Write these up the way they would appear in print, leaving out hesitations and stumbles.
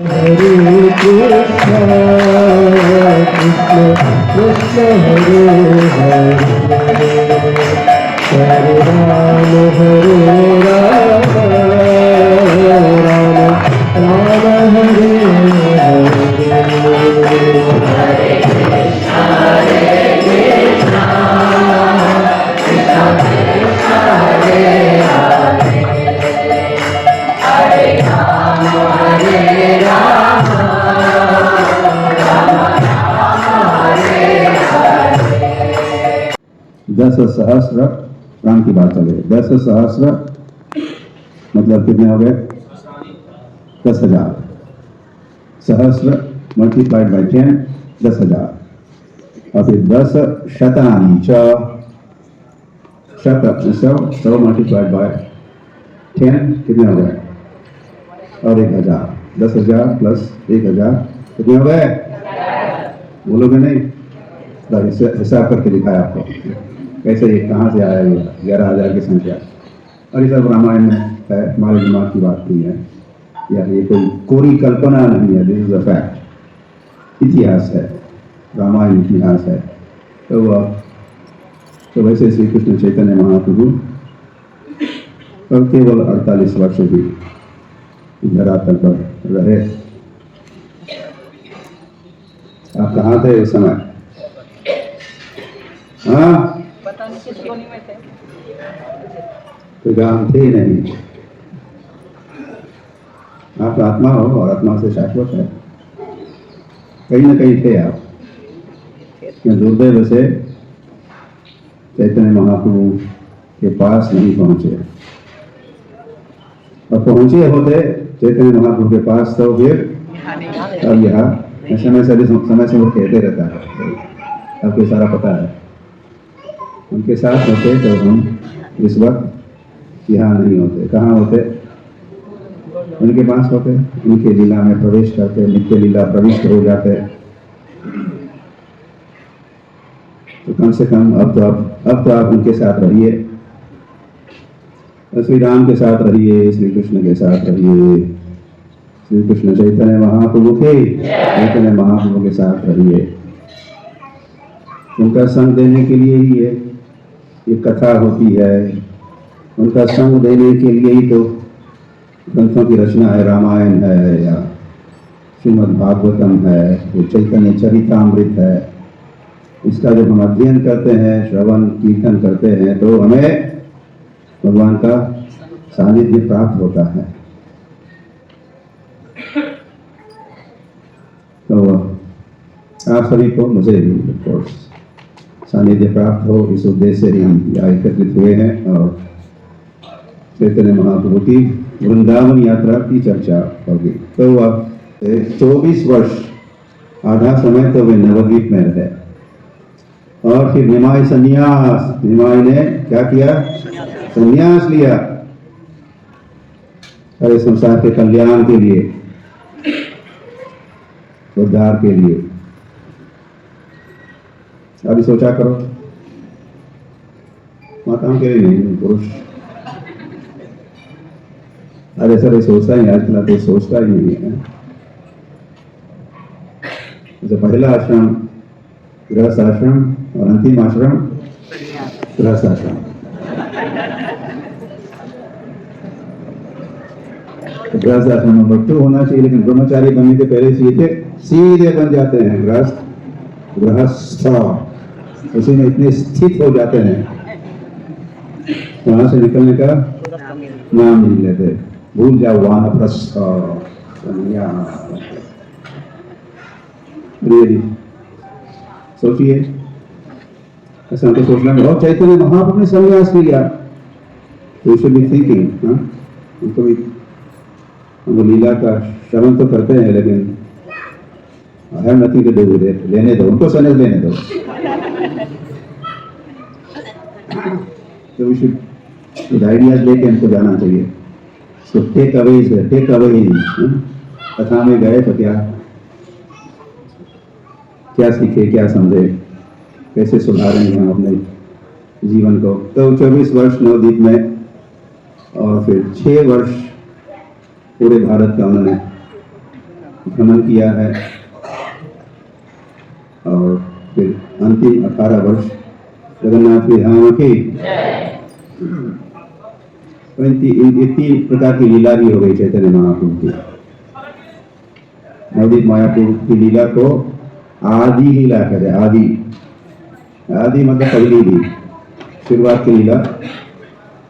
हरे कृष्ण कृष्ण कृष्ण हरे हरे हरे राम राम राम हरे हरे दस सहस्र प्राण की बात चले। 10 सहस्र मतलब कितने हो गए? 10,000। सहस्र मल्टीप्लाइड बाई 10 10,000। और फिर 10 शतानी च शत 100 मल्टीप्लाइड बाय 10 कितने हो गए? और 1,000। 10,000 प्लस 1,000 कितने हो गए? बोलोगे नहीं? हिसाब करके दिखाया आपको कैसे ये कहाँ से आया, ये 11,000 की संख्या। और ये सब रामायण में है, हमारे दिमाग की बात नहीं है, या ये कोई कोरी कल्पना नहीं है। दिस इज अ फैक्ट, इतिहास है, रामायण इतिहास है। तो वैसे श्री कृष्ण चैतन्य महाप्रभु और केवल 48 वर्ष भी धरातल पर रहे। आप कहाँ थे उस समय? हाँ, तो काम थे नहीं। आप आत्मा हो और आत्मा से शाश्वत है। कहीं ना कहीं थे आप, दुर्दैव से चैतन्य महाप्रभु के पास नहीं पहुंचे। और पहुंचे होते चैतन्य महाप्रभु के पास तो फिर अब यहाँ समय से वो कहते रहता है, आपको सारा पता है। उनके साथ होते तो हम इस वक्त यहाँ नहीं होते। कहाँ होते? उनके पास होते, उनके लीला में प्रवेश करते, नित्य लीला प्रविष्ट हो जाते। तो कम से कम अब तो आप उनके साथ रहिए, श्री राम के साथ रहिए, श्री कृष्ण के साथ रहिए, श्री कृष्ण चैतन्य महाप्रभु के साथ रहिए। उनका संग देने के लिए ही ये कथा होती है, उनका संग देने के लिए ही तो ग्रंथों की रचना है, रामायण है या श्रीमद् भागवतम है, वो चैतन्य चरितामृत है। इसका जब हम अध्ययन करते हैं, श्रवण कीर्तन करते हैं, तो हमें भगवान का सानिध्य प्राप्त होता है। तो आप सभी को, मुझे भी ऑफकोर्स सानिध्य प्राप्त हो, इस उद्देश्य से ही हम यहाँ एकत्रित हुए हैं और चैतन्य महाप्रभु की वृंदावन यात्रा की चर्चा होगी। तो अब 24 वर्ष आधा समय तो वे नवद्वीप में रहे और फिर निमाई ने क्या किया? संन्यास लिया, सारे संसार के कल्याण के लिए, उद्धार के लिए। अभी सोचा करो, माताओं के लिए नहीं, पुरुष आज ऐसा कोई सोचता ही, आजकल कोई सोचता ही नहीं है। जैसे पहला आश्रम गृहस्थ आश्रम और अंतिम आश्रम गृहस्थ आश्रम। गृहस्थ आश्रम नंबर 2 होना चाहिए, लेकिन ब्रह्मचारी बनने के पहले सीधे बन जाते हैं गृहस्थ, उसी में इतने स्थित हो जाते हैं, वहां से निकलने का नाम नहीं लेते। भूल जाओ वानप्रस्थ संन्यास। सोचिए, ऐसा हमको सोचना में, और चैतन्य महाप्रभु ने संन्यास लिया, तो यू शुड बी थिंकिंग, उनको भी हम लीला का श्रवण तो करते हैं, लेकिन I have nothing to do with it, लेने दो उनको, संन्यास लेने दो। तो वी शुड आइडियाज लेके हमको जाना चाहिए। सो टेक अवे कथा में गए तो क्या सीखे, क्या समझे, कैसे सुधारेंगे हम अपने जीवन को। तो 24 वर्ष नवद्वीप में और फिर 6 वर्ष पूरे भारत का उन्होंने भ्रमण किया है और फिर अंतिम 18 वर्ष जगन्नाथ जी धाम के ये 3 प्रकार की लीला भी हो गई चैतन्य महाप्रभु की। नवदीप मायापुर की लीला को आदि लीला कहते, आदि आदि मतलब पहली लीला, शुरुआत की लीला,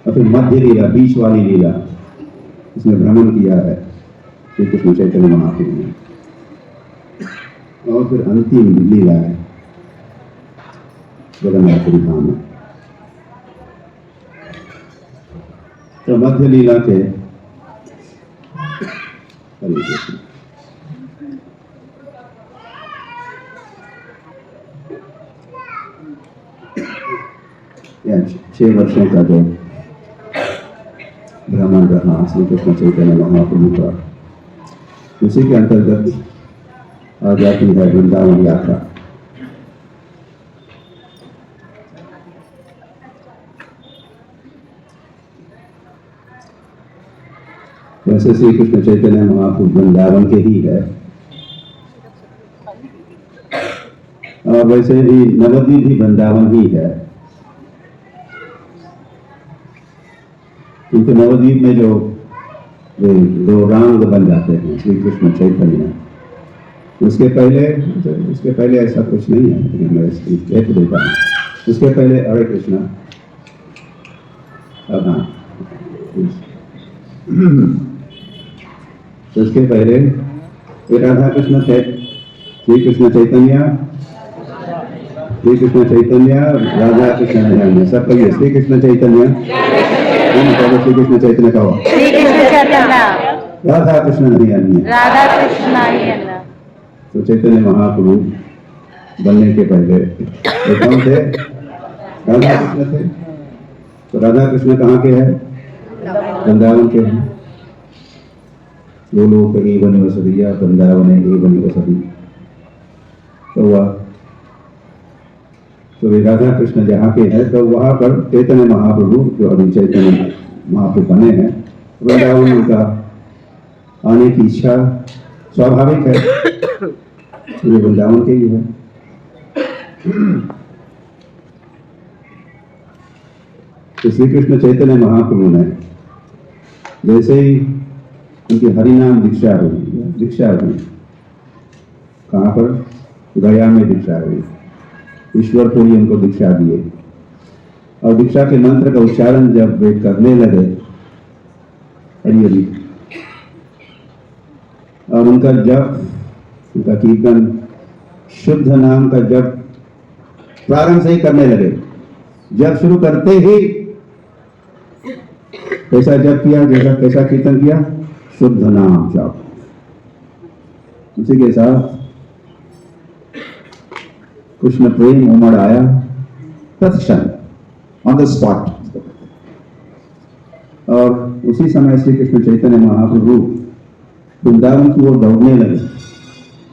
और फिर मध्य लीला, बीच वाली लीला, इसमें भ्रमण किया है श्री कृष्ण चैतन्य महाप्रभु ने, और फिर अंतिम लीला है जगन्नाथ जी धाम में। तो मध्य लीला के हरे कृष्ण या 6 वर्षों का जो भ्रमण रहा श्री कृष्ण चैतन्य महाप्रभु का, उसी के अंतर्गत आ जाती है वृंदावन यात्रा। वैसे श्री कृष्ण चैतन्य महाप्रभु वृंदावन के ही है, और वैसे ही नवद्वीप भी वृंदावन ही है, क्योंकि नवद्वीप में जो 2 रंग बन जाते हैं श्री कृष्ण चैतन्य, उसके पहले ऐसा कुछ नहीं है, लेकिन मैं एक देता हूँ। उसके पहले हरे कृष्णा, अब हाँ, तो उसके पहले राधा कृष्ण थे, श्री कृष्ण चैतन्य, राधा कृष्ण, सब कहिए श्री कृष्ण चैतन्य, श्री कृष्ण चैतन्य का हुआ, श्री कृष्ण चैतन्य, राधा कृष्ण नहीं अन्य, राधा कृष्ण नहीं अन्य। तो चैतन्य महाप्रभु बनने के पहले ये कौन थे? राधा कृष्ण थे। तो राधा कृष्ण कहाँ के हैं? वृंदावन के हैं। लोक एव निवसति या वृंदावन एव निवसति। तो वह तो वे राधा कृष्ण जहाँ के हैं, तो वहाँ पर चैतन्य महाप्रभु जो अभी चैतन्य महाप्रभु बने हैं, वृंदावन उनका आने की इच्छा स्वाभाविक है, वे वृंदावन के ही है। तो श्री कृष्ण चैतन्य महाप्रभु ने जैसे ही उनकी हरिनाम दीक्षा हुई, कहाँ पर? गया में दीक्षा हुई, ईश्वरपुरी उनको दीक्षा दिए, और दीक्षा के मंत्र का उच्चारण जब वे करने लगे, हरि हरि, और उनका जप, उनका कीर्तन, शुद्ध नाम का जप प्रारंभ से ही करने लगे। जब शुरू करते ही कैसा जप किया, कैसा कीर्तन किया? शुद्ध नाम जप। उसी के साथ कृष्ण प्रेम उमड़ आया तत्क्षण, ऑन द स्पॉट। और उसी समय श्री कृष्ण चैतन्य महाप्रभु वृंदावन की ओर दौड़ने लगे।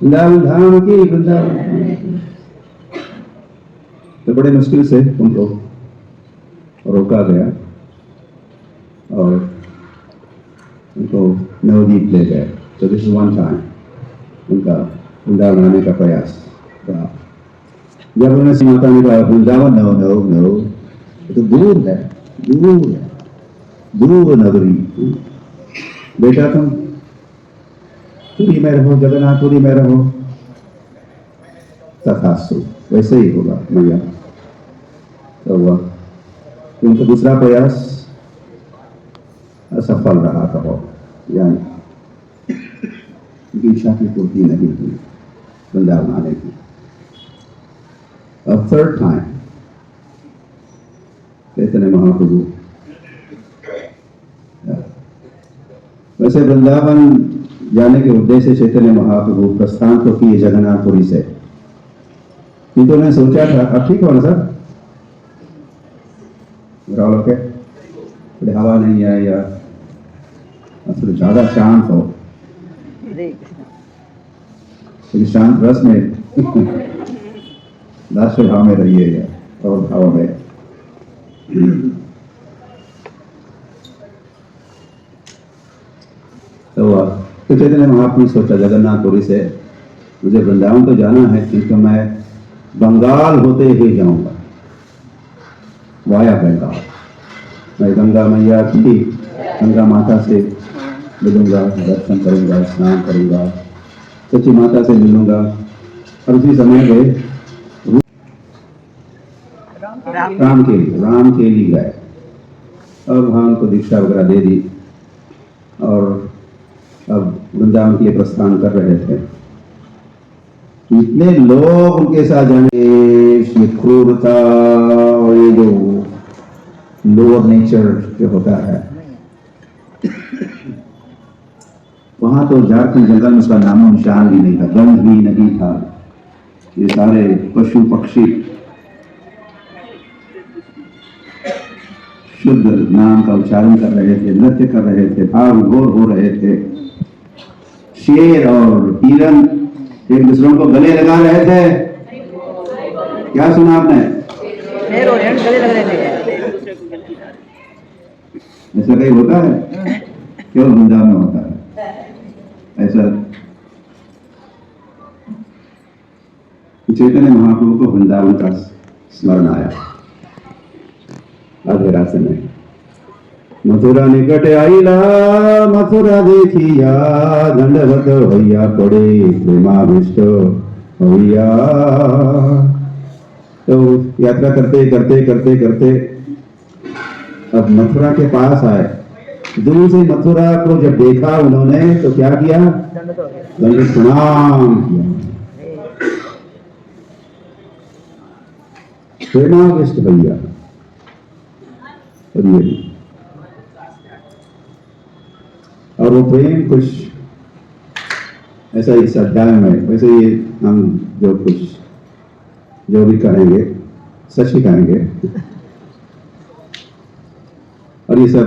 वृंदावन धाम की, वृंदावन। तो बड़े मुश्किल से उनको रोका गया और उनको नवद्वीप ले गए। तो दिस इज वन टाइम उनका वृंदावन आने का प्रयास रहा। जब उन्होंने माता ने कहा वृंदावन नो नो नो, तो दूर है, दूर नगरी, बेटा तुम पुरी में रहो, जगन्नाथपुरी में रहो। तथास्तु, वैसे ही होगा मैया। तो वह उनका दूसरा प्रयास असफल रहा था, यानी इच्छा की पूर्ति नहीं हुई वृंदावन आने की। A third time, Chaitanya Mahaprabhu, वैसे वृंदावन जाने के उद्देश्य से चैतन्य महाप्रभु प्रस्थान तो किए जगन्नाथपुरी से, किंतु उन्होंने सोचा था, अब ठीक हो ना सर, ओके, थोड़ी हवा नहीं आए या थोड़ा ज्यादा शांत हो, शांत रस में दास भाव में रहिएगा और भाव में। तो तो चैतन्य महाप्रभु ने सोचा जगन्नाथपुरी से मुझे वृंदावन तो जाना है, किंतु मैं बंगाल होते ही जाऊंगा, वाया बंगाल। मैं गंगा मैया की, गंगा माता से मिलूंगा, दर्शन करूंगा, स्नान करूंगा, सच्ची माता से मिलूंगा। और उसी समय पे राम के लिए गए और वहाँ उनको दीक्षा वगैरह दे दी और अब वृंदावन के लिए प्रस्थान कर रहे थे। इतने लोग उनके साथ जाने, ये क्रूरता और ये जो लोअर नेचर जो होता है, वहां तो झारखंड जंगल में उसका नामो निशान भी नहीं था, गंध भी नहीं था। ये सारे पशु पक्षी शुद्ध नाम का उच्चारण कर रहे थे, नृत्य कर रहे थे, भाव विभोर हो रहे थे। शेर और हिरन एक दूसरों को गले लगा रहे थे। क्या सुना आपने? शेर और हिरन गले लग रहे थे। ऐसा कहीं होता है? केवल वृंदावन में होता है ऐसा। चैतन्य महाप्रभु को वृंदावन का स्मरण आया आधे रास्ते में। मथुरा निकट आईला, मथुरा देखिया, दंडवत भैया पड़े, प्रेमाविष्ट भैया। तो यात्रा करते करते करते करते अब मथुरा के पास आए। दूर से मथुरा को जब देखा उन्होंने तो क्या किया? दंड प्रणाम किया। प्रेमाविष्ट भैया। और वो प्रेम कुछ ऐसा इस अध्याय में, वैसे ये हम जो भी कहेंगे सच ही कहेंगे। और ये सब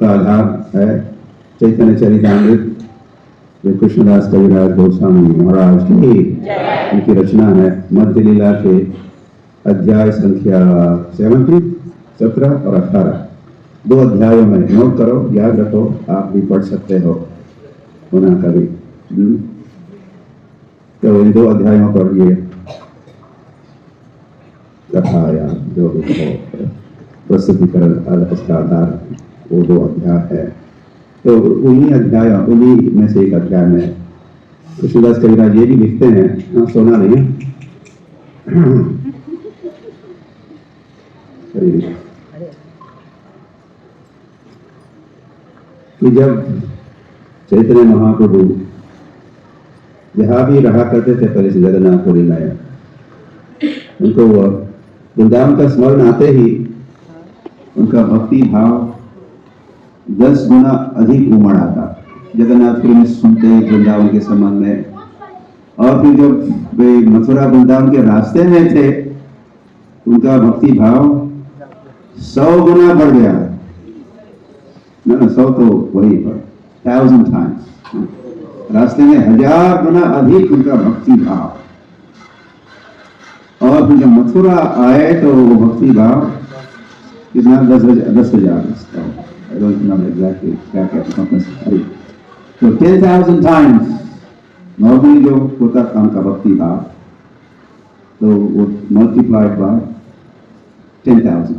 का आधार है चैतन्य चरितामृत, जो कृष्णदास कविराज गोस्वामी महाराज की उनकी रचना है। मध्य लीला के अध्याय संख्या 17 और 18, 2 अध्यायों में। नोट करो, याद रखो, आप भी पढ़ सकते हो होना कभी। तो इन 2 अध्यायों पर ये कथा या जो भी प्रस्तुतिकरण इसका आधार वो 2 अध्याय है। तो उन्हीं में से एक अध्याय में कृष्णदास कविराज ये भी लिखते हैं, सोना नहीं है कि जब चैतन्य महाप्रभु जहाँ भी रहा करते थे पहले से जगन्नाथपुरी में, उनको वृंदावन का स्मरण आते ही उनका भक्ति भाव 10 गुना अधिक उमड़ आता जगन्नाथपुरी में सुनते वृंदावन के संबंध में। और फिर जब वे मथुरा वृंदावन के रास्ते में थे, उनका भक्ति भाव 100 गुना बढ़ गया। ना 100 तो वही पर 1000 टाइम्स। रास्ते में 1000 गुना अधिक उनका भक्ति भाव। और फिर जब मथुरा आए तो वो भक्ति भाव कितना 10,000 एग्जैक्टली क्या कहते, तो 10,000 टाइम्स नॉर्मली जो होता था उनका भक्ति भाव, तो वो मल्टीप्लाइड बाय 10,000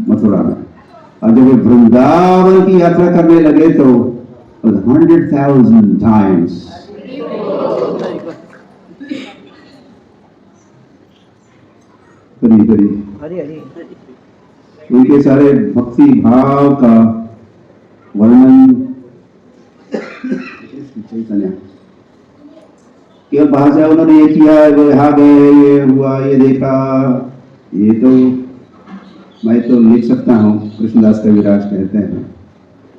मथुरा में। और जब वे वृंदावन की यात्रा करने लगे तो 100,000 टाइम्स। उनके सारे भक्ति भाव का वर्णन केवल बाहर से उन्होंने ये किया, वो यहाँ गए, ये हुआ, ये देखा, ये तो मैं तो लिख सकता हूँ, कृष्णदास कविराज कहते हैं।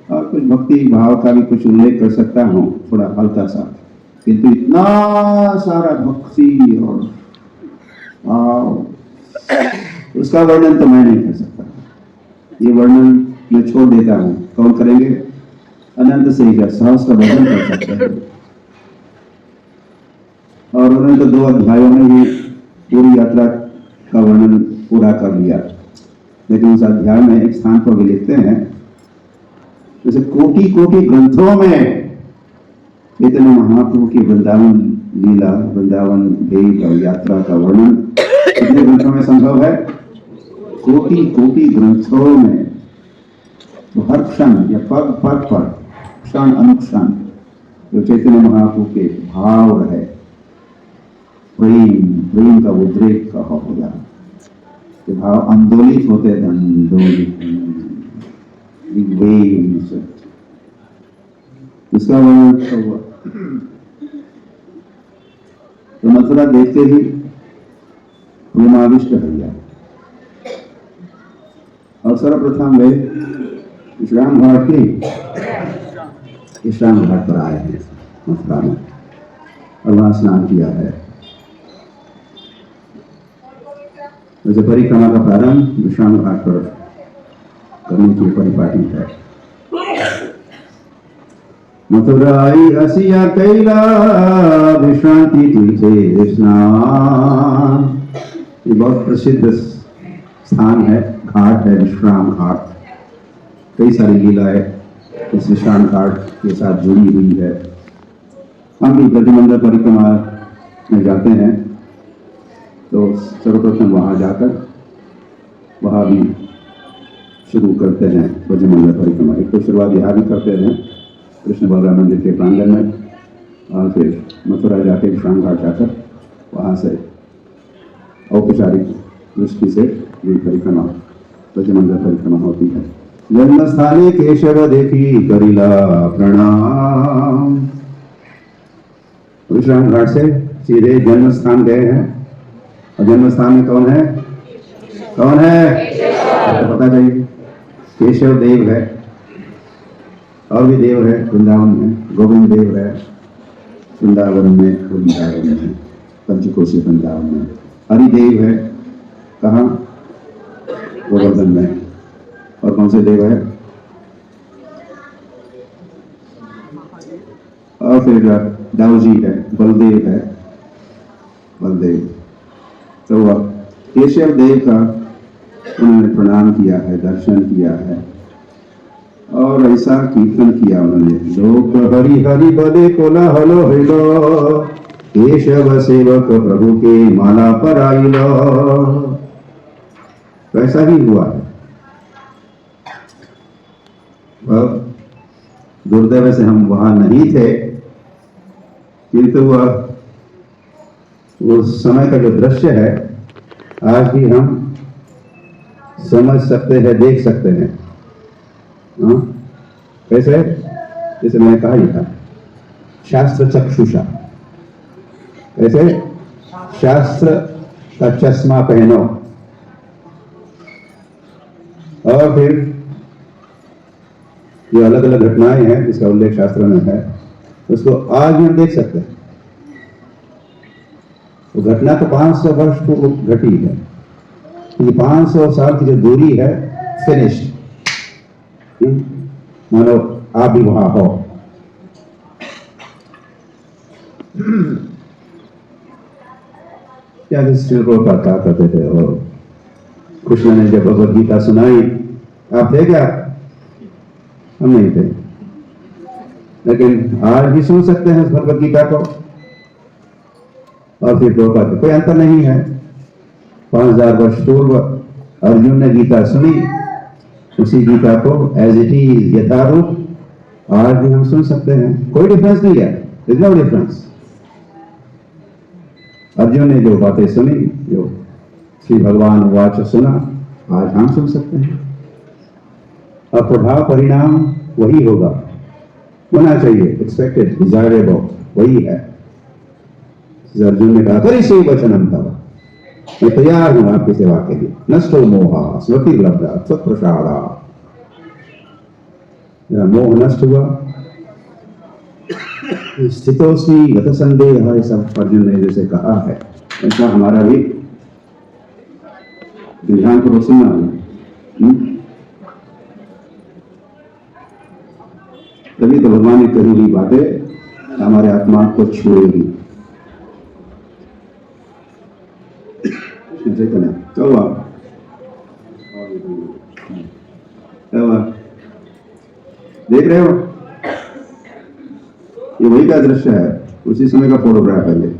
और कुछ भक्ति भाव का भी कुछ उल्लेख कर सकता हूँ, थोड़ा हल्का सा, किंतु इतना सारा भक्ति और भाव, उसका वर्णन तो मैं नहीं कर सकता। ये वर्णन मैं छोड़ देता हूँ। कौन करेंगे? अनंत से ही सहस का वर्णन कर सकते हैं। और उन्होंने तो 2 अध्यायों में ही पूरी यात्रा का वर्णन पूरा कर लिया। लेकिन उस अध्याय में एक स्थान पर भी लिखते हैं, जैसे कोटि कोटि ग्रंथों में चैतन्य महाप्रभु की वृंदावन लीला, वृंदावन देव और यात्रा का वर्णन कितने ग्रंथों में संभव है? कोटि कोटि ग्रंथों में। तो हर क्षण या पग पग पर, क्षण अनुक्षण जो चैतन्य महाप्रभु के भाव रहे, प्रेम का उद्रेक का हो गया, कि भाव आंदोलित होते थे, आंदोलित इसका वर्णन हुआ। तो मथुरा देखते ही प्रेमाविष्ट हो गया और सर्वप्रथम वे विश्राम घाट पर आए हैं मथुरा में और वहां स्नान किया है। वैसे परिक्रमा का प्रारंभ विश्राम घाट पर करने की परिपाटी है। मथुराई असिया कैला विश्रांति तीर्थे स्नान। ये बहुत प्रसिद्ध स्थान है, घाट है विश्राम घाट। कई सारी लीलाएं इस विश्राम घाट के साथ जुड़ी हुई है। हम भी ब्रजमंडल परिक्रमा में जाते हैं तो सर्वप्रथम वहां जाकर वहां भी शुरू करते हैं ब्रजमंडल परिक्रमा। एक तो शुरुआत यहाँ भी करते हैं कृष्ण बलराम मंदिर के प्रांगण में और फिर मथुरा जाके विश्राम घाट जाकर वहाँ से औपचारिक दृष्टि से ये परिक्रमा ब्रजमंडल परिक्रमा होती है। जन्म स्थाने केशव देखी करिला प्रणाम। विश्राम घाट से सीधे जन्म स्थान गए हैं और जन्म स्थान में कौन है? कौन है? तो पता चाहिए, केशव देव है और भी देव है वृंदावन में, गोविंद देव है वृंदावन में, पंचकोशी वृंदावन में। हरिदेव है कहाँ? गोवर्धन में। और कौन से देव है? और फिर दाऊजी है, बलदेव है, बलदेव। तो वह केशव देव का उन्होंने प्रणाम किया है, दर्शन किया है और ऐसा कीर्तन किया उन्होंने। लोक हरि हरि बदे कोलाहलो हिलो, केशव सेवक प्रभु के माला पर आइलो। वैसा ही हुआ है। दुर्दैव से हम वहां नहीं थे, किंतु वो समय का जो दृश्य है आज भी हम समझ सकते हैं, देख सकते हैं। कैसे? जैसे मैंने कहा ही था, शास्त्र चक्षुषा। कैसे? शास्त्र का चश्मा पहनो और फिर जो अलग अलग घटनाएं हैं जिसका उल्लेख शास्त्र में है उसको आज भी हम देख सकते हैं। वो घटना तो 500 वर्ष को घटी है, ये 500 साल की जो दूरी है फिनिश्ड। मानो आप भी वहां हो। क्या कहा करते थे और कृष्ण ने जब भगवद गीता सुनाई, आप थे क्या? हम नहीं थे, लेकिन आज भी सुन सकते हैं भगवद गीता को। और फिर कोई अंतर नहीं है। 5000 वर्ष पूर्व अर्जुन ने गीता सुनी, उसी गीता को एज इट इज यथारूप आज भी हम सुन सकते हैं। कोई डिफरेंस नहीं है, नो डिफरेंस। अर्जुन ने जो बातें सुनी, जो श्री भगवान वाच सुना, आज हम सुन सकते हैं। और प्रभाव परिणाम वही होगा, होना चाहिए, एक्सपेक्टेड, डिजायरेबल वही है। अर्जुन ने कहा करी से वचनम तब, मैं तैयार हूं आपकी सेवा के लिए। नष्टो मोहा स्मृति लब्धा सत्प्रसादा। मेरा मोह नष्ट हुआ, स्थितोस्मि गत संदेह है, सब अर्जुन ने जैसे कहा है ऐसा हमारा भी ध्यान को सुनना है। तभी तो भगवान ने कही हुई बातें हमारे आत्मा को छुएगी। देख रहे हो ये वही का दृश्य है, उसी समय का फोटोग्राफ है ये।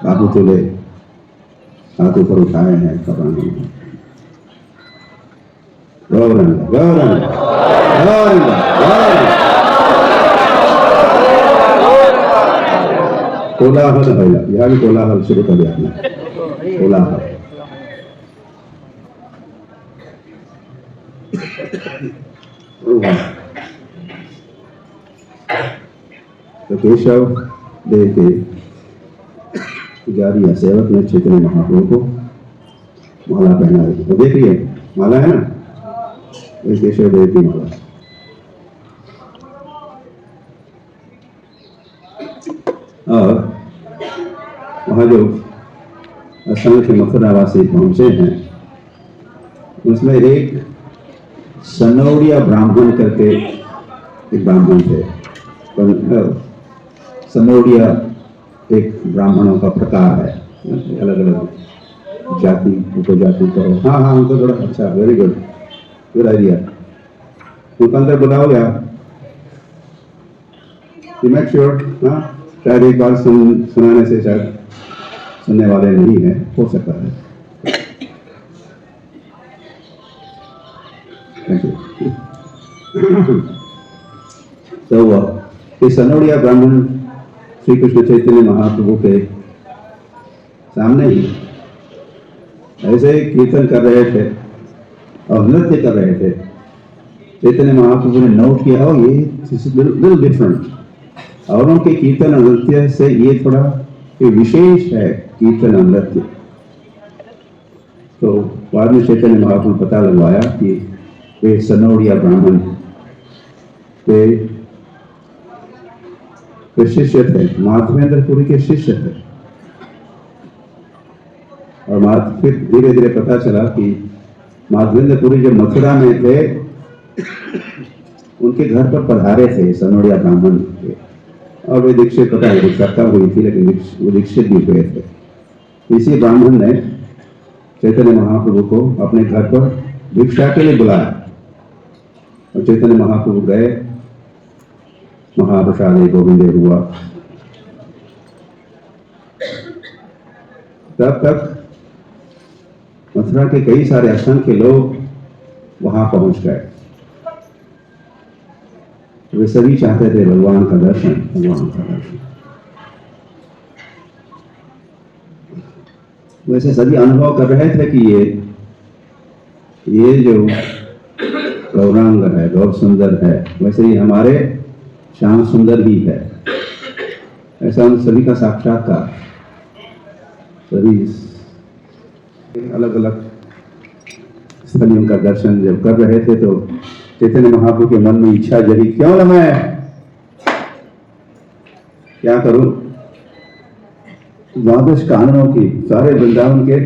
बाबू चले हाथ ऊपर उठाए हैं, कपाने हैं। गौरंग गौरंग गौरंग गौरंग कोलाहल भैया, यहाँ भी कोलाहल शुरू कर दिया आपने, कोलाहल। तो केशव देव के पुजारी या सेवक ने चैतन्य महाप्रभु को माला पहना दी। तो देखिए माला है ना, ये केशव देव की माला। और वहाँ जो असम के मथुरावासी पहुंचे हैं, उसमें एक सनौरिया ब्राह्मण करके एक ब्राह्मण थे। सनौरिया एक ब्राह्मणों का प्रकार है, अलग अलग जाति उपजाति का। हाँ हाँ, उनको थोड़ा अच्छा, वेरी गुड, गुड आइडिया। उनका अंदर बुलाओगे आप, मेक श्योर। हाँ, शायद एक बार सुनाने से शायद सुनने वाले नहीं है, हो सकता है। Thank you. तो ये सनौरिया ब्राह्मण श्री कृष्ण चैतन्य महाप्रभु के सामने ही ऐसे कीर्तन कर रहे थे और नृत्य कर रहे थे। चैतन्य महाप्रभु ने नोट किया, हो ये लिटिल डिफरेंट, और उनके कीर्तन और नृत्य से ये थोड़ा विशेष है, कीर्तन और नृत्य। तो बाद में चैतन्य महाप्रभु पता लगवाया कि वे सनौरिया ब्राह्मण के शिष्य थे, माधवेंद्रपुरी के शिष्य थे। और फिर धीरे धीरे पता चला कि माधवेंद्रपुरी जो मथुरा में थे, उनके घर पर पधारे थे सनौरिया ब्राह्मण के, और वे दीक्षित, पता नहीं सत्ता हुई थी, लेकिन वो दीक्षित भी हुए थे। इसी ब्राह्मण ने चैतन्य महाप्रभु को अपने घर पर भिक्षा के लिए बुलाया, और चैतन्य महाप्रभु गए, महाप्रसाद गोविंदे हुआ। तब तक मथुरा के कई सारे असंख्य लोग वहां पहुंच गए। वे सभी चाहते थे भगवान का दर्शन, भगवान का दर्शन। वैसे सभी अनुभव कर रहे थे कि ये जो गौरांग है, गौर सुंदर है, वैसे ही हमारे श्याम सुंदर भी है। ऐसा उन सभी का साक्षात्कार, सभी अलग अलग स्थलियों का दर्शन जब कर रहे थे, तो चैतन्य महाप्रभु के मन में इच्छा जगी, क्यों ना मैं क्या करूं, द्वादश काननों की, सारे वृंदावन के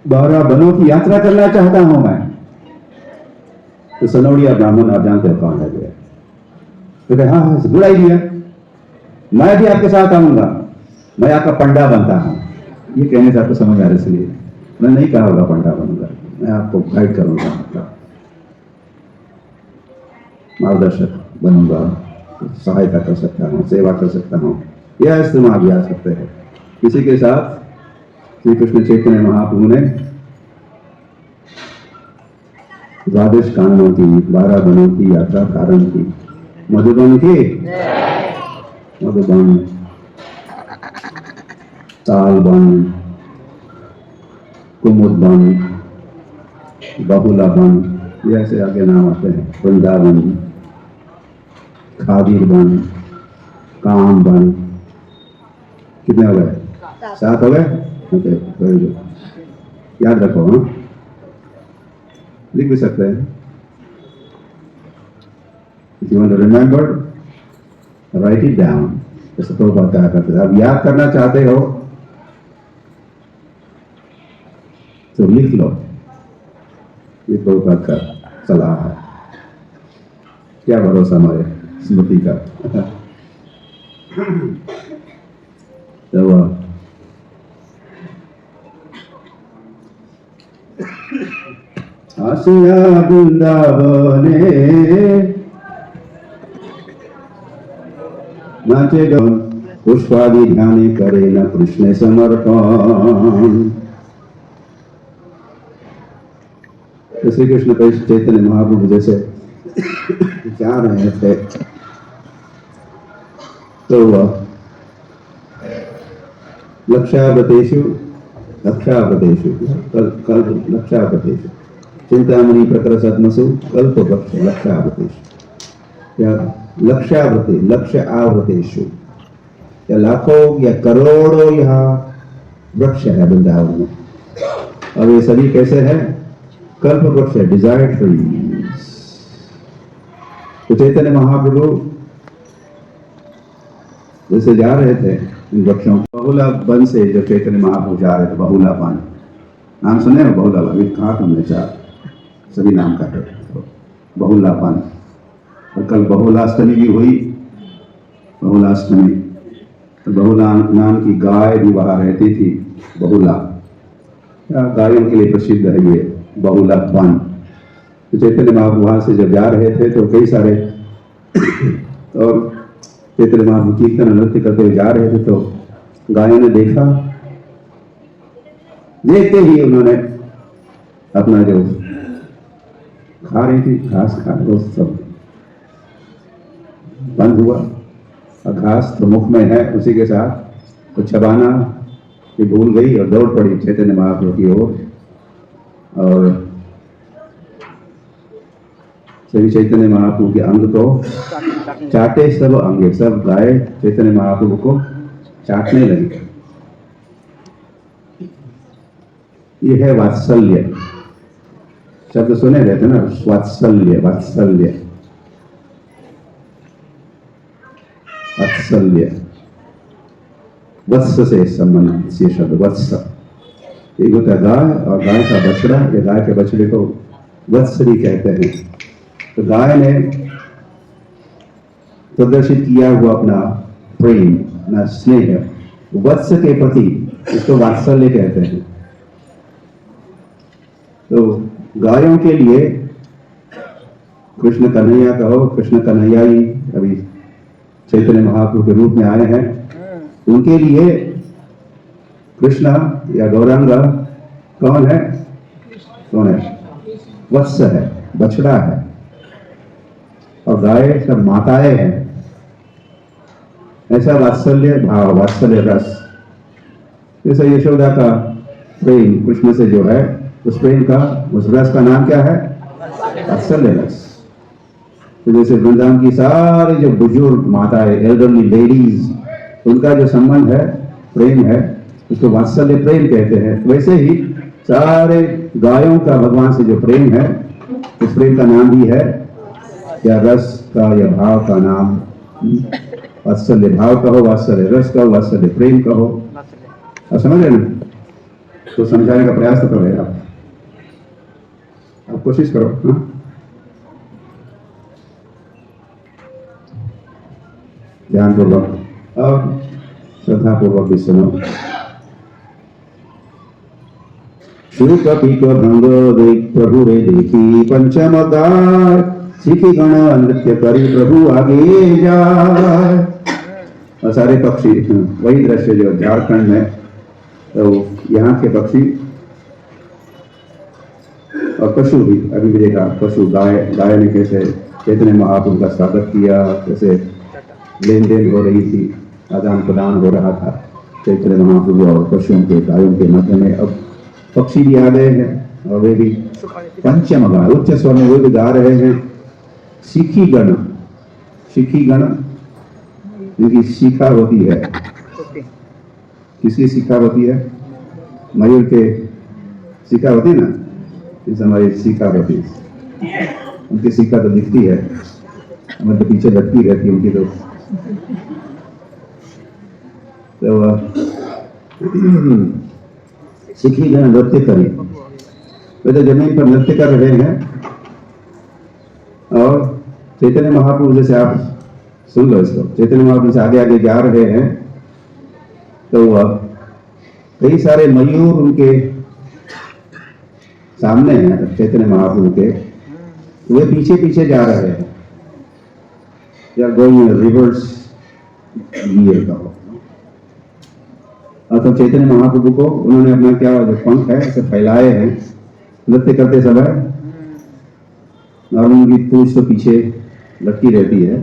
12 वनों की यात्रा करना चाहता हूं मैं। तो सनौरिया ब्राह्मण, आप जानते हो कौन है? तो हाँ, गुड आइडिया, मैं भी आपके साथ आऊंगा, मैं आपका पंडा बनता हूं। ये कहने से आपको समझ आ रहा है, इसलिए मैं नहीं कहा होगा पंडा बनूंगा, मैं आपको गाइड करूंगा, मतलब मार्गदर्शक बनूंगा, सहायता कर सकता हूँ, सेवा कर सकता हूँ। यह इस्तेमाल भी आ सकते हैं। इसी के साथ श्री कृष्ण चैतन्य महाप्रभु ने द्वादश काननों की, 12 वनों की यात्रा प्रारंभ की। मधुबन की, मधुबन, तालबन, कुमुदबन, बहुलाबन, ये ऐसे आगे नाम आते हैं। वृंदावन, खादीरबन, कामबन, कितने हो गए? 7 हो गए। ओके, वेरी गुड, याद रखो। हाँ, लिख भी सकते हैं। If you want to remember, write it down. जैसे तो बात क्या करते हैं, अब याद करना चाहते हो तो लिख लो। ये तो बात का सलाह है, क्या भरोसा हमारे स्मृति का। तो आसिया वृंदावने नाचे गम पुष्पादि ध्याने करे न कृष्ण समर्पण। तो श्री कृष्ण चैतन्य महाप्रभु जैसे जा रहे थे तो लक्षावतेषु चिंतामणि प्रकर सत्मसु कल्प लक्षावतेषु या लक्ष्यावृते लक्ष्य आवृतेषु या लाखों या करोड़ों यहाँ वृक्ष है वृंदावन में और ये सभी कैसे है? कल्प वृक्ष है, डिजायर ट्रीज। तो चैतन्य महाप्रभु जैसे जा रहे थे इन वृक्षों बहुला वन से जो चैतन्य महाप्रभु जा रहे थे, बहुला वन नाम सुने हो? बहुला वन कहा तुमने? चार सभी नाम का है बहुला वन। और कल बहुलाष्टमी भी हुई, बहुलाष्टमी तो बहुला नाम की गाय भी वहां रहती थी। बहुला गायों के लिए प्रसिद्ध है ये बहुला वन। तो चैतन्य महाप्रभु वहां से जब जा रहे थे तो कई सारे और चैतन्य महाप्रभु कीर्तन नृत्य करते हुए जा रहे थे तो गायों ने देखा, देखते ही उन्होंने अपना जो खा रही थी घास खा वो सब बंद हुआ और घास तो मुख में है, उसी के साथ तो चबाना ये भूल गई और दौड़ पड़ी चैतन्य महाप्रभु की ओर। और श्री चैतन्य महाप्रभु के अंग को चाटे सब अंगे, सब गाय चैतन्य महाप्रभु को चाटने लगी। ये है वात्सल्य शब्द सुने रहते ना, वात्सल्य वात्सल्य वात्सल्य वत्स से संबंधित ये शब्द वत्स। एक होता है गाय और गाय का बछड़ा, या गाय के बछड़े को वत्स भी कहते हैं। तो गाय ने प्रदर्शित किया हुआ अपना प्रेम, अपना स्नेह वत्स के प्रति, इसको वात्सल्य कहते हैं। तो गायों के लिए कृष्ण कन्हैया कहो, कृष्ण कन्हैया ही अभी चैतन्य महाप्रभु के रूप में आए हैं। उनके लिए कृष्ण या गौरांग कौन है? कौन है? वत्स है, बछड़ा है। और गाय सब माताएं हैं। ऐसा वात्सल्य भाव, वात्सल्य रस, जैसे यशोदा का प्रेम कृष्ण से जो है, उस प्रेम का, उस रस का नाम क्या है? वात्सल्य रस। तो जैसे वृंदावन की सारी जो बुजुर्ग माताएं, एल्डरली लेडीज, उनका जो संबंध है, प्रेम है, उसको वात्सल्य प्रेम कहते हैं। वैसे ही सारे गायों का भगवान से जो प्रेम है, उस प्रेम का नाम भी है, या रस का या भाव का नाम वात्सल्य भाव कहो, वात्सल्य रस कहो, वात्सल्य प्रेम कहो। आप समझ रहे ना? तो समझाने का प्रयास तो करें आप कोशिश करो। हाँ, ध्यानपूर्वक और श्रद्धापूर्वक भी सुनो। शुक पीक भंग देख प्रभु रे देखी, पंचम गाय सीखी गण नृत्य करी प्रभु आगे जाए। और सारे पक्षी, वही दृश्य जो झारखंड में, तो यहाँ के पक्षी और पशु भी, अभी भी देखा पशु, गाय ने कैसे चैतन्य महाप्रभु का स्वागत किया, कैसे लेन देन हो रही थी, आदान प्रदान हो रहा था चैतन्य महाप्रभु और पशुओं के, गायों के मध्य में। अब पक्षी भी आ गए हैं और वे भी पंचम गाय, उच्च स्वर में वे भी गा रहे हैं। सीखी गण, सीखी गण जिनकी शिखा होती है, किसकी शिखा होती है? मयूर के शिखा होती है ना, इस हमारी शिखा होती है, उनकी शिखा तो दिखती है, हमें तो पीछे लटकी रहती है उनकी। तो सीखी गण नृत्य करी, वे तो जमीन पर नृत्य कर रहे हैं। और चैतन्य महाप्रभु जैसे आप सुन लो इसको, चैतन्य महाप्रभु से आगे आगे जा रहे हैं तो कई सारे मयूर उनके सामने हैं चैतन्य महाप्रभु के, वे पीछे पीछे जा रहे हैं, या गोइंग रिवर्स गियर का हो। और तो चैतन्य महाप्रभु को उन्होंने अपना क्या जो पंख है उसे फैलाए हैं नृत्य करते समय, और उनकी पूंछ तो पीछे लटकी रहती है।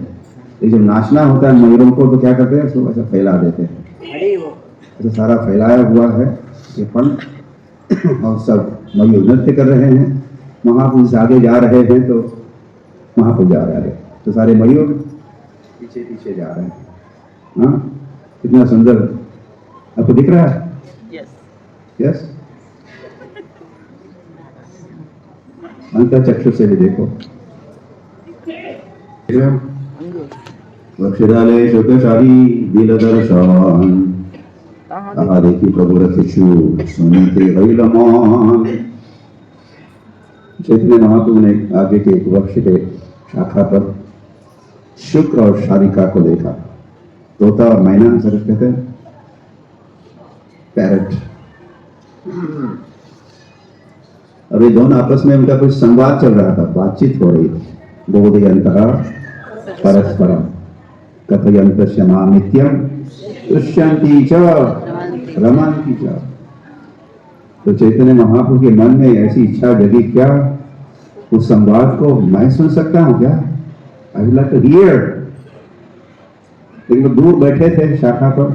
ये जब नाचना होता है मयूरों को तो क्या करते हैं, उसको ऐसा फैला देते हैं, ऐसा सारा फैलाया हुआ है ये पंख, और सब मयूर नृत्य कर रहे हैं। महापुरुष से आगे जा रहे हैं तो महापुरुष जा रहे हैं, तो सारे मयूर पीछे पीछे जा रहे हैं। हाँ, कितना सुंदर आपको दिख रहा है? यस, अंतर चक्षु से भी देखो। वक्षिराले शुकशाही दिलदर्शन देखी प्रभु रथिषु सुनते वैलमान। चैतन्य महाप्रभु ने आगे के एक वृक्ष के शाखा पर शुक्र और शारिका को देखा। तोता और मैना सर कहते हैं, पैरट। और ये दोनों आपस में उनका कुछ संवाद चल रहा था, बातचीत हो रही थी। बोधयंतः परस्परम कथयंत क्षमामित्यम तुष्यन्ति च रमन्ति च। तो चैतन्य महाप्रभु के मन में ऐसी इच्छा जगी, क्या उस संवाद को मैं सुन सकता हूं क्या? I would like to hear. लेकिन दूर बैठे थे शाखा पर,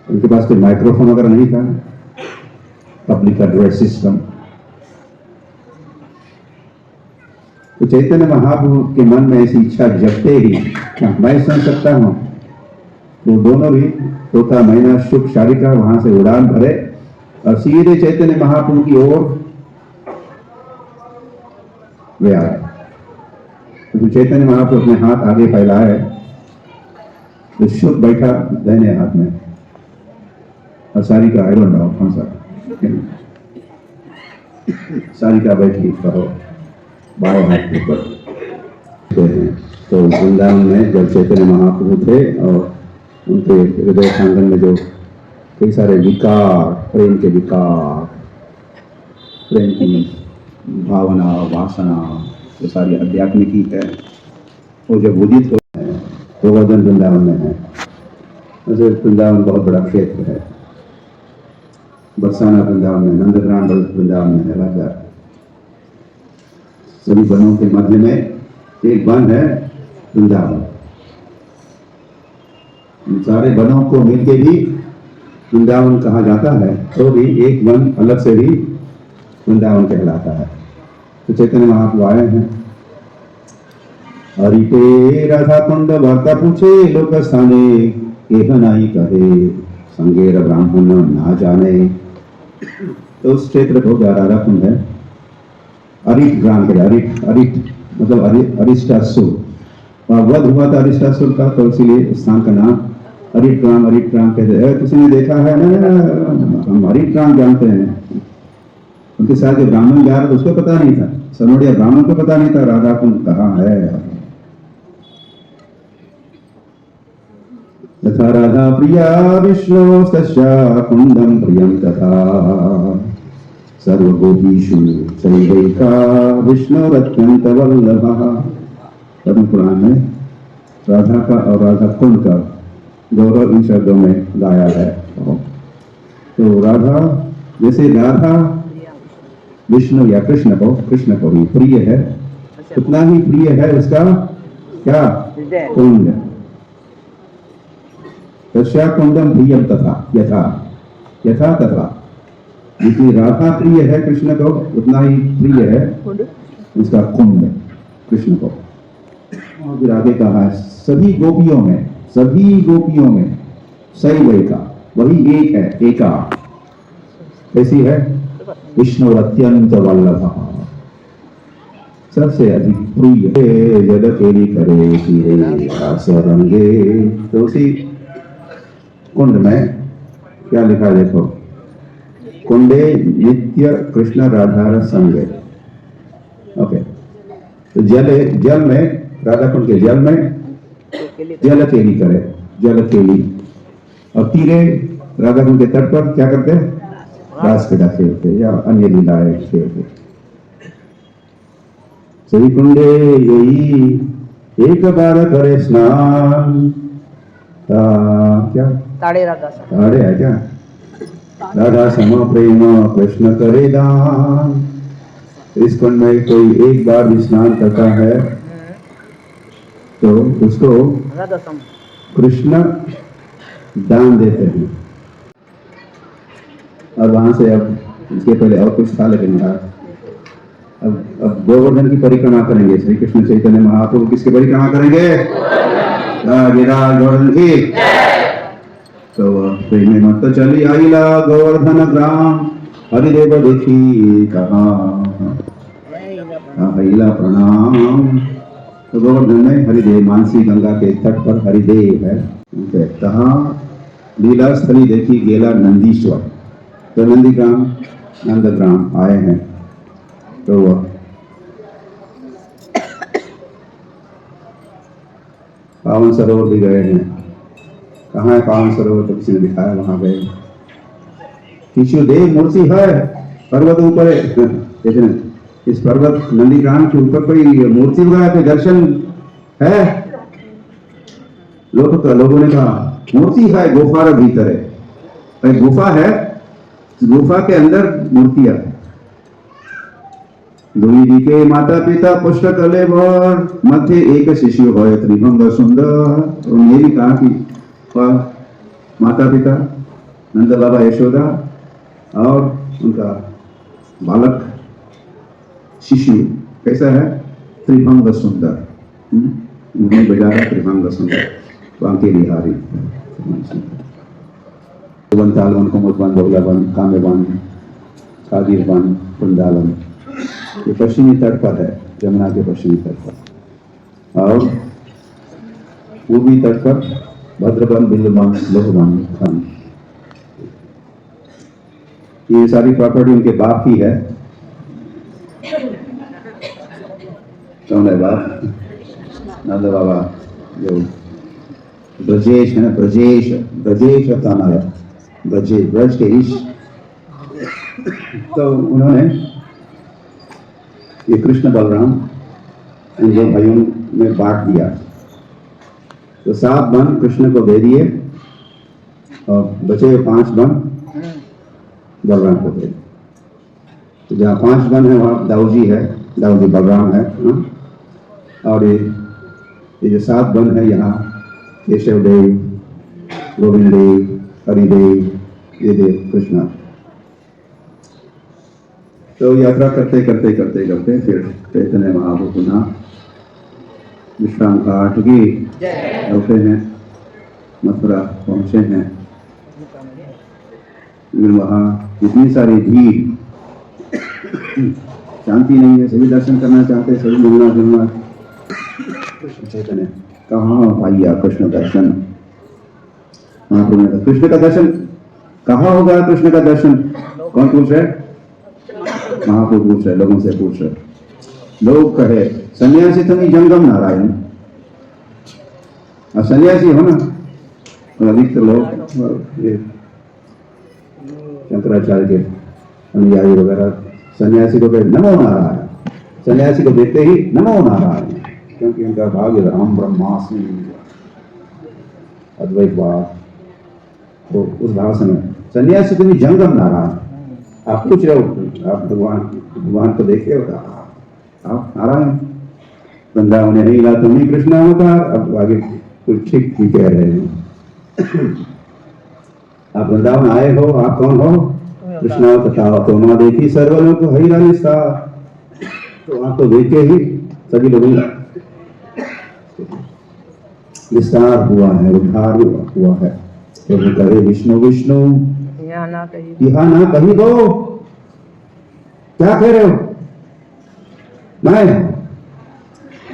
उनके पास कोई माइक्रोफोन वगैरह नहीं था, पब्लिक एड्रेस सिस्टम। तो चैतन्य महाप्रभु के मन में ऐसी इच्छा जगते ही क्या मैं सुन सकता हूं? वो दोनों भी तोता मैना शुक शारिका वहां से उड़ान भरे और सीधे चैतन्य महाप्रभु की ओर वे आए। तो चैतन्य महाप्रभु अपने हाथ आगे फैलाए, तो शुक बैठा दाहिने हाथ में और सारिका आई डोंट नो कौन सा, सारिका बैठी कहो बाएं हाथ के ऊपर। तो वृंदावन में जब चैतन्य महाप्रभु थे और उनके हृदय आंगन में जो कई सारे विकार, प्रेम के विकार, प्रेम की भावना, वासना, जो सारी आध्यात्मिकी है, वो जब उदित होते हैं गोवर्धन वृंदावन में है। वैसे वृंदावन बहुत बड़ा क्षेत्र है, बरसाना वृंदावन में, नंदग्राम वृंदावन में है राजा। सभी वनों के मध्य में एक वन है वृंदावन। सारे वनों को मिलके भी वृंदावन कहा जाता है, तो भी एक वन अलग से भी वृंदावन कहलाता है। तो चैतन्य महाप्रभु आए हैं। हरिते राधा कुंड वार्ता पूछे लोक स्थाने, एह नाई कहे संगेर ब्राह्मण ना जाने। तो उस क्षेत्र को राधा कुंड है, अरिट ग्राम के, अरिट मतलब अरिष्टासुर, और वध हुआ था अरिष्टासुर का, तो इसीलिए स्थान का नाम अरिट ग्राम कहते हैं। किसी ने देखा है? ना, हम अरिट ग्राम जानते हैं। उनके साथ जो ब्राह्मण जा रहा था उसको पता नहीं था, सनोडिया ब्राह्मण को पता नहीं था राधा कुंड कहाँ है। तथा राधा प्रिया विष्णु तस्या कुंडम प्रियम तथा सर्वगोपीषु चैवैका विष्णुरत्यंत वल्लभः। पद्म पुराण में राधा का और राधा कुंड का गौरव इन शब्दों में गाया है। तो राधा, जैसे राधा विष्णु या कृष्ण को ही प्रिय है, उतना ही प्रिय है उसका क्या कुंड। तस्या कुंडम प्रियम तथा यथा तथा, जितनी राधा प्रिय है कृष्ण को, उतना ही प्रिय है उसका कुंड कृष्ण को। और फिर आगे कहा है सभी गोपियों में सैवैका, वही एक है, एका। कैसी है? विष्णु अत्यंत वल्लभ, सबसे अधिक प्रिय। जल केली करे तीरे रंगे। तो उसी कुंड में क्या लिखा है देखो, कुंडे नित्य कृष्ण राधा संगे। ओके, तो जल में, राधा कुंड के जल में जल केली करे, जल केली। और तीरे, राधा कुंड के तट पर क्या करते हैं? रास क्रीड़ा खेलते या अन्य लीलाएं खेलते। श्री कुंडे यही एक बार करे स्नान। क्या ताड़े राधा सा ताड़े है क्या? राधा सम प्रेम कृष्ण करे दान। इस कुंड में कोई एक बार भी स्नान करता है तो उसको राधा सम कृष्ण दान देते हैं। और वहां से अब इसके पहले और कुछ था लेकिन अब गोवर्धन की परिक्रमा करेंगे। श्री कृष्ण चैतन्य महाप्रभु किसकी परिक्रमा करेंगे? गिरिराज गोवर्धन की। तो प्रेम मत चली आइला गोवर्धन ग्राम। हरिदेव देखी कहा आइला प्रणाम। तो गोवर्धन में हरिदेव मानसी गंगा के तट पर हरिदेव है। कहा लीला स्थली देखी गेला नंदीश्वर। तो नंदीग्राम नंदग्राम आए हैं। तो पावन सरोवर भी गए हैं। कहाँ है पावन सरोवर? तो किसी ने दिखाया, वहां गए। किशुदेव मूर्ति है पर्वत ऊपर है। इस पर्वत नंदीग्राम के ऊपर कोई मूर्ति वगैरह के दर्शन है? लोगों ने कहा मूर्ति है, गुफा के भीतर है। गुफा है, गुफा के अंदर मूर्तियां है। दुई जी के माता पिता पुष्ट कलेवर मध्य एक शिशु हो त्रिभंग सुंदर। उन्होंने भी कहा कि माता पिता नंद बाबा यशोदा और उनका बालक शिशु कैसा है? त्रिभंग सुंदर। उन्हें बजाया त्रिभंग सुंदर बांके बिहारी। वन तालवन कुमुदवन बहुलावन काम्यवन कादिरवन कुंडालन। ये पश्चिमी तट पर है, यमुना के पश्चिमी तट पर। और पूर्वी तट पर भद्रवन बिल्वन लोहवन खन। ये सारी प्रॉपर्टी उनके बाप की है। कौन है बाप? नंद बाबा जो ब्रजेश है ना, ब्रजेश का नाम है। ब्रज के ईश। तो उन्होंने ये कृष्ण बलराम इन दो भाइयों में बांट दिया। तो 7 वन कृष्ण को दे दिए और बचे हुए 5 वन बलराम को दे दिए। तो जहाँ 5 वन है वहाँ दाऊजी है, दाऊजी बलराम है। और ये जो 7 वन है यहाँ केशव देव, गोविंद देव, हरिदेव, ये देव कृष्णा। तो यात्रा करते करते करते करते फिर चैतन्य महाप्रभु पुनः विश्राम घाट की होते हैं, मथुरा पहुंचे हैं। वहाँ इतनी सारी भीड़, शांति नहीं है, सभी दर्शन करना चाहते, सभी मिलना जुलना। कृष्ण चैतन्य कहाँ पाइया कृष्ण दर्शन? महाप्रभु ने कहा कृष्ण का दर्शन कहाँ होगा? कृष्ण का दर्शन कौन पूछ रहे? महाप्रभु पूछ रहे, लोगों से पूछ रहे। लोग कहे सन्यासी तुम जंगम नारायण। अब सन्यासी हो ना, तो अधिकतर लोग ये शंकराचार्य के अनुयायी वगैरह सन्यासी को कहे नमो नारायण। सन्यासी को देखते ही नमो नारायण, क्योंकि उनका भाग्य राम ब्रह्मास्मि अद्वैतवाद। तो उस भाषण में सन्यासी तुम जंगम नारायण। आप कुछ रहो, आप भगवान को देखे होगा, आप नारायण। वृंदावन नहीं ला तुम ही कृष्ण होगा। अब आगे कुछ ठीक भी कह रहे हैं। आप वृंदावन आए हो, आप कौन हो? कृष्ण तथा तो माँ देखी सर्वलोक को हई निष्ठा। तो आपको देख के ही सभी लोगों विस्तार हुआ है, उद्धार हुआ है। प्रभु करे विष्णु विष्णु यहाँ ना कही दो। क्या कह रहे हो? मैं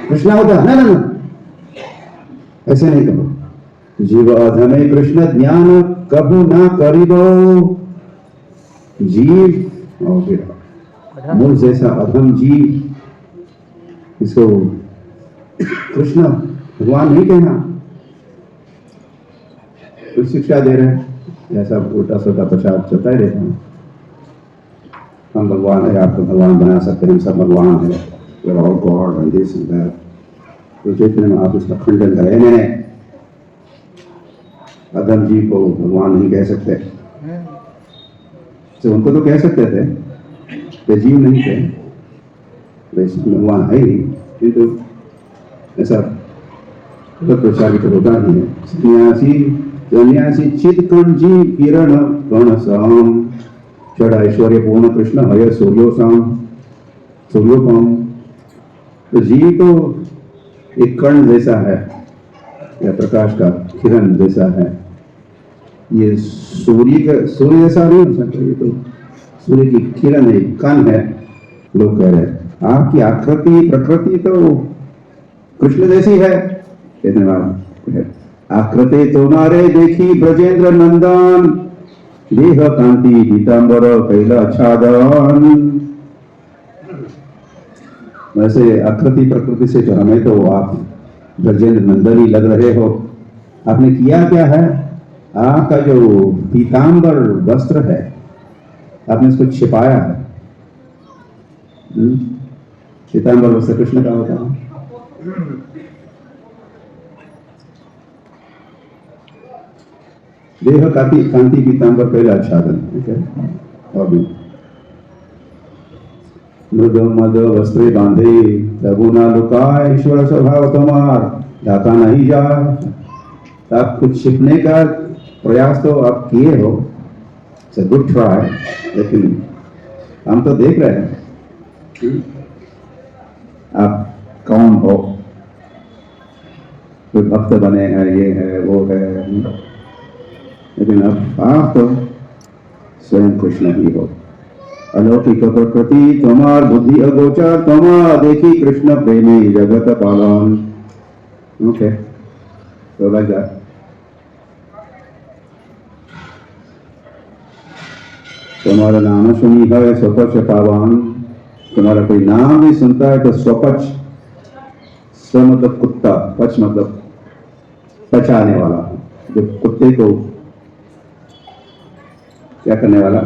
कृष्ण होता? ना ना ना, ऐसे नहीं कहो। जीव अधमे कृष्ण ज्ञान कभू ना करी दो। जीव और फिर मूल जैसा अधम जीव, इसको कृष्ण भगवान नहीं कहना। कुछ शिक्षा दे रहे हैं, ऐसा उल्टा सुल्टा प्रचार चलता ही रहता है। हम भगवान है, आपको भगवान बना सकते हैं, हम सब भगवान है, we are all God and this and that. तो चैतन्य महाप्रभु उसका खंडन करे, नहीं अधम जी को भगवान नहीं कह सकते। तो उनको तो कह सकते थे, वे जीव नहीं थे, वैसे भगवान है ही, किंतु ऐसा गलत प्रचार तो होता नहीं है। सन्यासी चित्कण जी किरण कण साम चढ़ ऐश्वर्य पूर्ण कृष्ण हय सूर्योपम। तो जीव तो एक कण जैसा है या प्रकाश का किरण जैसा है, ये सूर्य जैसा नहीं हो सकता, ये तो सूर्य की किरण एक कण है। लोग कह रहे हैं आपकी आकृति प्रकृति तो कृष्ण जैसी है, आकृति तुम्हारे देखी ब्रजेंद्र नंदन देह कांति पीतांबर कैला छादन। वैसे आकृति प्रकृति से तो हमें तो आप ब्रजेंद्र नंदन ही लग रहे हो। आपने किया क्या है, आपका जो पीतांबर वस्त्र है आपने उसको छिपाया है। पीतांबर वस्त्र कृष्ण का होता है। देह कांति पीतांबर पहला आच्छादन। और भी मृग मद वस्त्रे बांधे प्रभु ना लुकाए ईश्वर स्वभाव तुम्हार ढाका नहीं जाए। आप कुछ छिपने का प्रयास तो आप किए हो, गुड ट्राई, लेकिन हम तो देख रहे हैं आप कौन हो। कोई भक्त बने हैं, ये है वो है, लेकिन अब आप तो स्वयं कृष्ण ही हो। अलौकिक प्रकृति तुम्हार बुद्धि अगोचर तुम्हार देखी कृष्ण प्रेमी जगत पालन। ओके, तो लाइक दैट। तुम्हारा नाम सुनी है स्वपच पावन। तुम्हारा कोई नाम भी सुनता है तो स्वपच, स्व मतलब कुत्ता, पच मतलब पचाने वाला, जो कुत्ते को क्या करने वाला।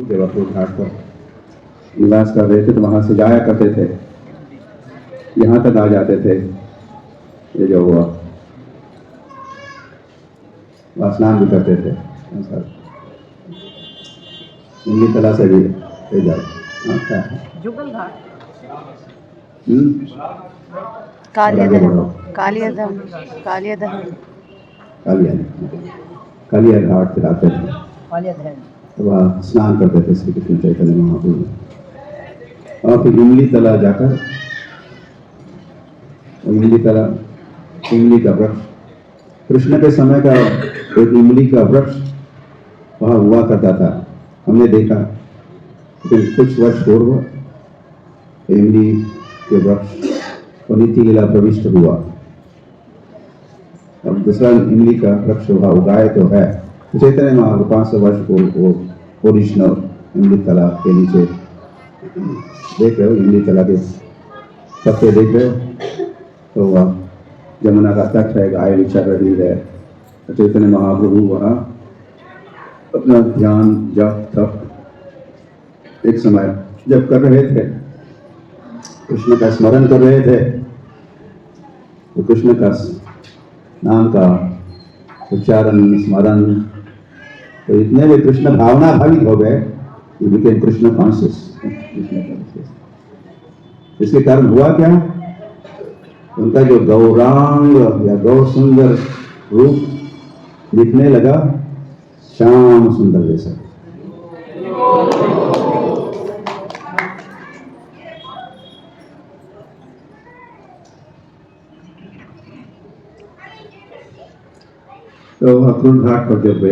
देवापुर घाट पर निवास कर रहे थे तो वहां से जाया करते थे, यहां तक आ जाते थे। ये जो हुआ वहां स्नान भी करते थे, इनकी तला से भी जाए। जुगल घाट कालिया घाट पे आते थे, तो वहाँ स्नान करते थे श्री कृष्ण चैतन्य महाप्रभु। और फिर इमली तला जाकर, इमली तला, इमली का वृक्ष, कृष्ण के समय का एक इमली का वृक्ष वहाँ हुआ करता था, हमने देखा। लेकिन कुछ वर्ष पूर्व इमली के वृक्ष और नीति लीला प्रविष्ट हुआ। अब दूसरा इमली का वृक्ष वहाँ उगाए तो है। चैतन्य महाप्रभु 500 वर्ष पूर्व वो ओरिजिनल इमली तला के नीचे देख रहे हो, इमली तला के पत्ते देख रहे हो, तो वह जमुना का तट है, गाय भी चल रही है। चैतन्य महाप्रभु वहाँ अपना ध्यान जप तप एक समय जब कर रहे थे, कृष्ण का स्मरण कर रहे थे, तो कृष्ण का नाम का उच्चारण स्मरण, तो इतने में कृष्ण भावना भावित हो गए, ये बिकेम कृष्ण कॉन्शियस। इसके कारण हुआ क्या, उनका जो गौरांग या गौ सुंदर रूप दिखने लगा श्याम सुंदर जैसा। तो अक्रूर घाट पर जब वे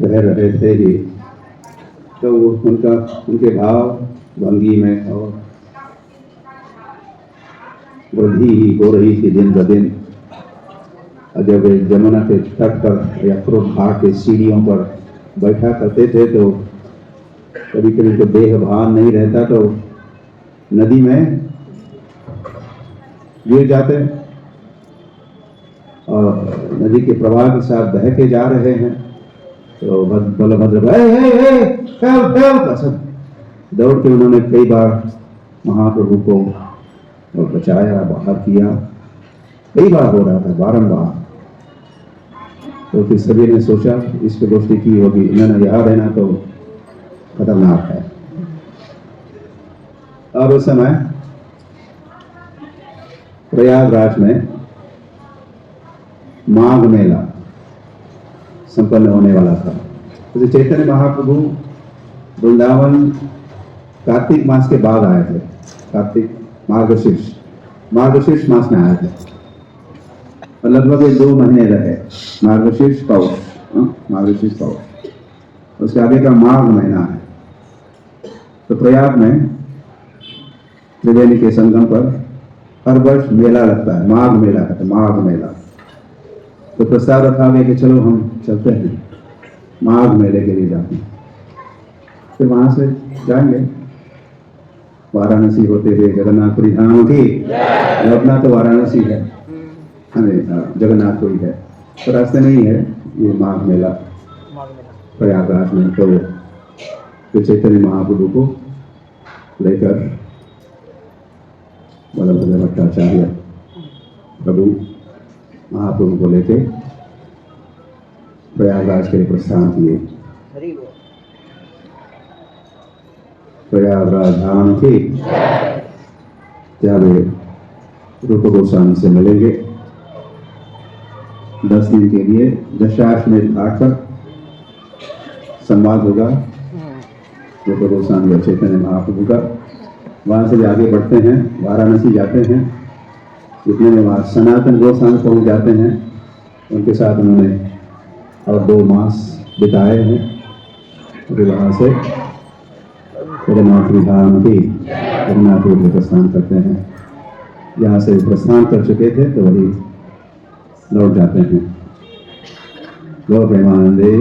रह रहे थे ही, तो उनके भाव भंगी में और वृद्धि ही हो रही थी दिन ब दिन। और जब वे जमुना के तट पर या अक्रूर घाट के सीढ़ियों पर बैठा करते थे, तो कभी कभी तो देह भान नहीं रहता, तो नदी में गिर जाते और नदी के प्रवाह के साथ बह के जा रहे हैं। तो बलभद्र सब दौड़ के उन्होंने कई बार महाप्रभु को बचाया, बाहर किया। कई बार हो रहा था, बारंबार। तो फिर सभी ने सोचा इसको दोस्ती की होगी, इन्होंने यहाँ रहना तो खतरनाक है। और उस समय प्रयागराज में माघ मेला संपन्न होने वाला था। तो चैतन्य महाप्रभु वृंदावन कार्तिक मास के बाद आए थे। कार्तिक मार्गशीर्ष मास में आए थे और लगभग 2 महीने रहे। मार्गशीर्ष पौष, उसके आगे का माघ महीना है। तो प्रयाग में त्रिवेणी के संगम पर हर वर्ष मेला लगता है, माघ मेला कहते हैं, माघ मेला। तो प्रस्ताव रखा गया कि चलो हम चलते हैं, माघ मेले के लिए जाते हैं। फिर वहां से जाएंगे वाराणसी होते हुए जगन्नाथपुरी धाम की, अपना तो वाराणसी है, हमें जगन्नाथपुरी है, तो रास्ते में ही है ये माघ मेला प्रयागराज में। तो चैतन्य महाप्रभु को लेकर बलभद्र भट्टाचार्य प्रभु महाप्रभु को लेके प्रयागराज के लिए प्रस्थान किए। प्रयागराज धाम की त्याग रूप गोस्वामी से मिलेंगे 10 दिन के लिए। दशाश्वमेध घाट पर संवाद होगा रूप गोस्वामी और चैतन्य महाप्रभु का। वहां से आगे बढ़ते हैं, वाराणसी जाते हैं। इतने में वहाँ सनातन गोस्वामी पहुंच जाते हैं। उनके साथ उन्होंने और 2 मास बिताए हैं। फिर वहाँ से जगन्नाथपुरी धाम की जगन्नाथपुर में प्रस्थान करते हैं। जहाँ से प्रस्थान कर चुके थे तो वही लौट जाते हैं। गौ प्रेमानंदे।